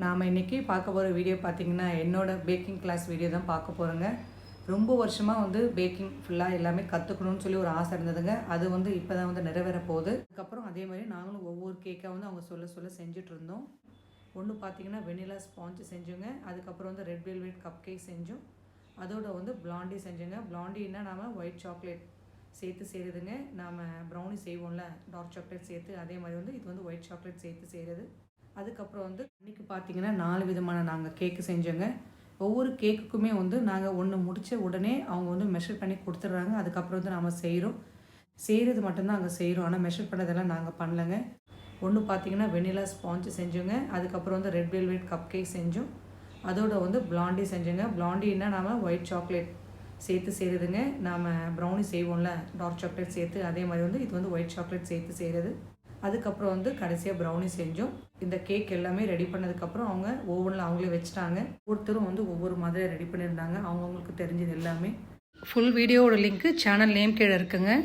நாம் இன்றைக்கி பார்க்க போகிற வீடியோ பார்த்திங்கன்னா என்னோடய பேக்கிங் கிளாஸ் வீடியோ தான் பார்க்க போகிறோங்க. ரொம்ப வருஷமாக பேக்கிங் ஃபுல்லாக எல்லாமே கற்றுக்கணும்னு சொல்லி ஒரு ஆசை இருந்ததுங்க. அது இப்போ தான் நிறைவேற போகுது. அதுக்கப்புறம் அதே மாதிரி நாங்களும் ஒவ்வொரு கேக்காக அவங்க சொல்ல செஞ்சிட்ருந்தோம். ஒன்று பார்த்திங்கன்னா வெனிலா ஸ்பாஞ்சு செஞ்சோங்க. அதுக்கப்புறம் ரெட் வெல்வெட் கப் கேக் செஞ்சோம். அதோட பிளாண்டி செஞ்சோங்க. பிளாண்டின்னா நாம் ஒயிட் சாக்லேட் சேர்த்து செய்கிறதுங்க. நாம் ப்ரௌனி செய்வோம்ல டார்க் சாக்லேட் சேர்த்து, அதே மாதிரி இது ஒயிட் சாக்லேட் சேர்த்து செய்கிறது. அதுக்கப்புறம் இன்றைக்கி பார்த்திங்கன்னா 4 விதமான நாங்கள் கேக்கு செஞ்சோங்க. ஒவ்வொரு கேக்குக்குமே நாங்கள் ஒன்று முடித்த உடனே அவங்க மெஷர் பண்ணி கொடுத்துட்றாங்க. அதுக்கப்புறம் நாம் செய்கிறது மட்டும்தான் அங்கே செய்கிறோம். ஆனால் மெஷர் பண்ணதெல்லாம் நாங்கள் பண்ணலைங்க. ஒன்று பார்த்திங்கன்னா வெனிலா ஸ்பாஞ்சு செஞ்சோங்க. அதுக்கப்புறம் ரெட் வெல்வெட் கப் கேக் செஞ்சோம். அதோட பிளாண்டி செஞ்சோங்க. பிளாண்டின்னா நாம் ஒயிட் சாக்லேட் சேர்த்து செய்கிறதுங்க. நாம் ப்ரௌனி செய்வோம்ல டார்க் சாக்லேட் சேர்த்து, அதே மாதிரி இது ஒயிட் சாக்லேட் சேர்த்து செய்கிறது. அதுக்கப்புறம் கடைசியாக ப்ரௌனி செஞ்சோம். இந்த கேக் எல்லாமே ரெடி பண்ணதுக்கப்புறம் அவங்க ஓவனில் அவங்களே வச்சுட்டாங்க. ஒருத்தரும் ஒவ்வொரு மாதிரி ரெடி பண்ணியிருந்தாங்க, அவங்கவுங்களுக்கு தெரிஞ்சது எல்லாமே. ஃபுல் வீடியோவோட லிங்க்கு சேனல் நேம் கீழே இருக்குங்க.